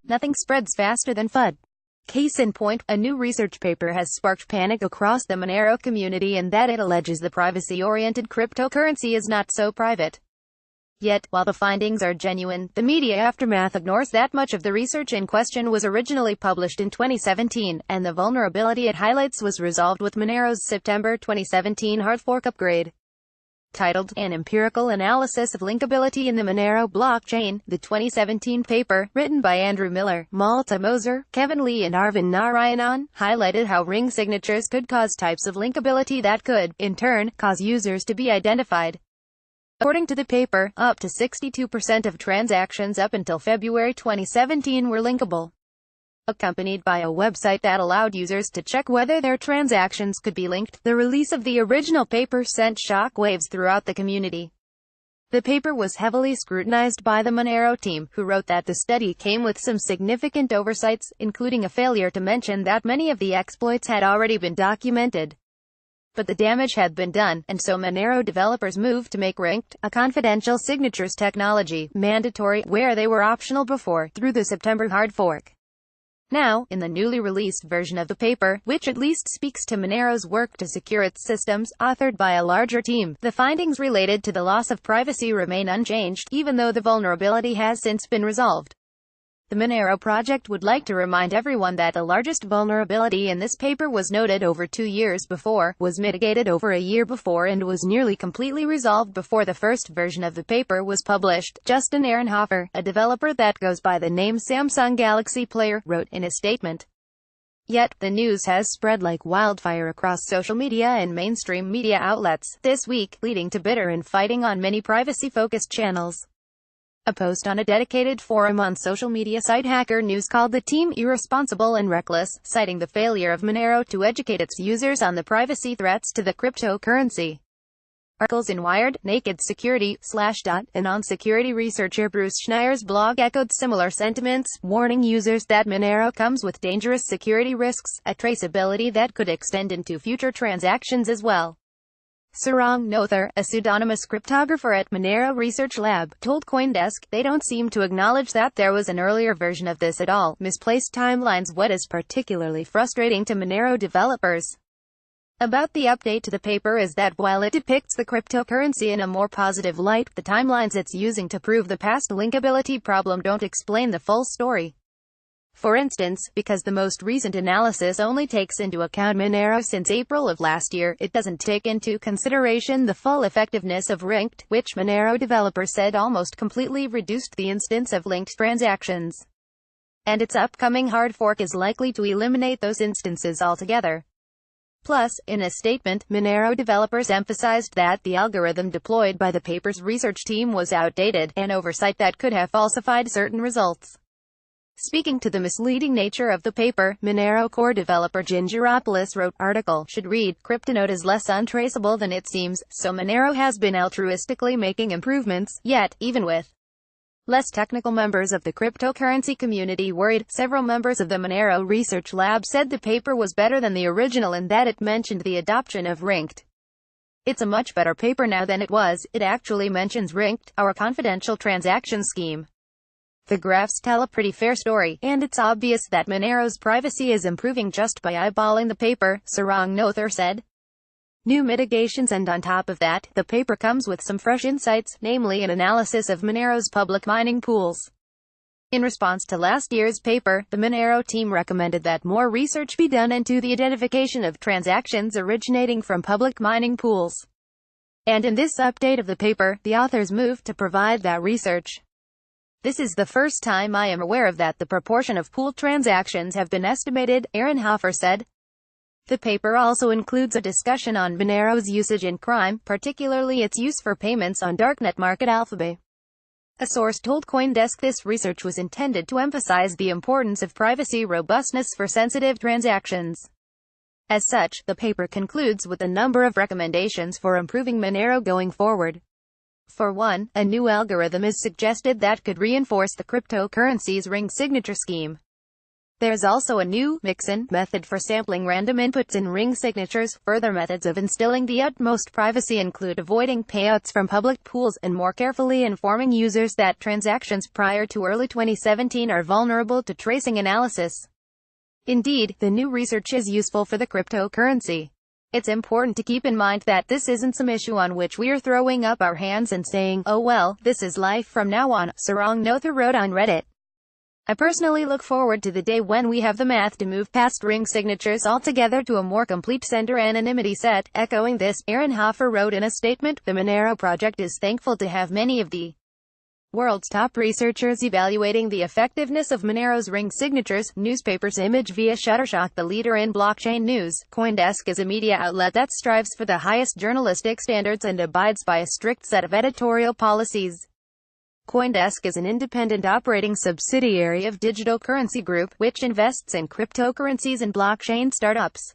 Nothing spreads faster than FUD. Case in point, a new research paper has sparked panic across the Monero community in that it alleges the privacy-oriented cryptocurrency is not so private. Yet, while the findings are genuine, the media aftermath ignores that much of the research in question was originally published in 2017, and the vulnerability it highlights was resolved with Monero's September 2017 hard fork upgrade. Titled, An Empirical Analysis of Linkability in the Monero Blockchain, the 2017 paper, written by Andrew Miller, Malta Moser, Kevin Lee and Arvind Narayanan, highlighted how ring signatures could cause types of linkability that could, in turn, cause users to be identified. According to the paper, up to 62% of transactions up until February 2017 were linkable, accompanied by a website that allowed users to check whether their transactions could be linked. The release of the original paper sent shockwaves throughout the community. The paper was heavily scrutinized by the Monero team, who wrote that the study came with some significant oversights, including a failure to mention that many of the exploits had already been documented. But the damage had been done, and so Monero developers moved to make Rinked, a confidential signatures technology, mandatory, where they were optional before, through the September hard fork. Now, in the newly released version of the paper, which at least speaks to Monero's work to secure its systems, authored by a larger team, the findings related to the loss of privacy remain unchanged, even though the vulnerability has since been resolved. The Monero project would like to remind everyone that the largest vulnerability in this paper was noted over 2 years before, was mitigated over a year before and was nearly completely resolved before the first version of the paper was published. Justin Ehrenhofer, a developer that goes by the name Samsung Galaxy Player, wrote in a statement. Yet, the news has spread like wildfire across social media and mainstream media outlets this week, leading to bitter infighting on many privacy-focused channels. A post on a dedicated forum on social media site Hacker News called the team irresponsible and reckless, citing the failure of Monero to educate its users on the privacy threats to the cryptocurrency. Articles in Wired, Naked Security, Slashdot, and on-security researcher Bruce Schneier's blog echoed similar sentiments, warning users that Monero comes with dangerous security risks, a traceability that could extend into future transactions as well. Sarang Nothar, a pseudonymous cryptographer at Monero Research Lab, told CoinDesk, they don't seem to acknowledge that there was an earlier version of this at all. Misplaced timelines. What is particularly frustrating to Monero developers about the update to the paper is that while it depicts the cryptocurrency in a more positive light, the timelines it's using to prove the past linkability problem don't explain the full story. For instance, because the most recent analysis only takes into account Monero since April of last year, it doesn't take into consideration the full effectiveness of Rinked, which Monero developers said almost completely reduced the instance of linked transactions. And its upcoming hard fork is likely to eliminate those instances altogether. Plus, in a statement, Monero developers emphasized that the algorithm deployed by the paper's research team was outdated, an oversight that could have falsified certain results. Speaking to the misleading nature of the paper, Monero core developer Gingeropoulos wrote, article should read, Cryptonode is less untraceable than it seems, so Monero has been altruistically making improvements, yet, even with less technical members of the cryptocurrency community worried, several members of the Monero Research Lab said the paper was better than the original in that it mentioned the adoption of Rinked. It's a much better paper now than it was, it actually mentions Rinked, our confidential transaction scheme. The graphs tell a pretty fair story, and it's obvious that Monero's privacy is improving just by eyeballing the paper, Sarang Nothar said. New mitigations, and on top of that, the paper comes with some fresh insights, namely an analysis of Monero's public mining pools. In response to last year's paper, the Monero team recommended that more research be done into the identification of transactions originating from public mining pools. And in this update of the paper, the authors moved to provide that research. This is the first time I am aware of that the proportion of pooled transactions have been estimated, Ehrenhofer said. The paper also includes a discussion on Monero's usage in crime, particularly its use for payments on darknet market Alphabet. A source told CoinDesk this research was intended to emphasize the importance of privacy robustness for sensitive transactions. As such, the paper concludes with a number of recommendations for improving Monero going forward. For one, a new algorithm is suggested that could reinforce the cryptocurrency's ring signature scheme. There's also a new mix-in method for sampling random inputs in ring signatures. Further methods of instilling the utmost privacy include avoiding payouts from public pools, and more carefully informing users that transactions prior to early 2017 are vulnerable to tracing analysis. Indeed, the new research is useful for the cryptocurrency. It's important to keep in mind that this isn't some issue on which we're throwing up our hands and saying, "Oh well, this is life from now on," Sarang Notha wrote on Reddit. I personally look forward to the day when we have the math to move past ring signatures altogether to a more complete sender anonymity set. Echoing this, Aaron Hoffer wrote in a statement, "The Monero project is thankful to have many of the world's top researchers evaluating the effectiveness of Monero's ring signatures." Newspapers image via Shutterstock. The leader in blockchain news. CoinDesk is a media outlet that strives for the highest journalistic standards and abides by a strict set of editorial policies. CoinDesk is an independent operating subsidiary of Digital Currency Group, which invests in cryptocurrencies and blockchain startups.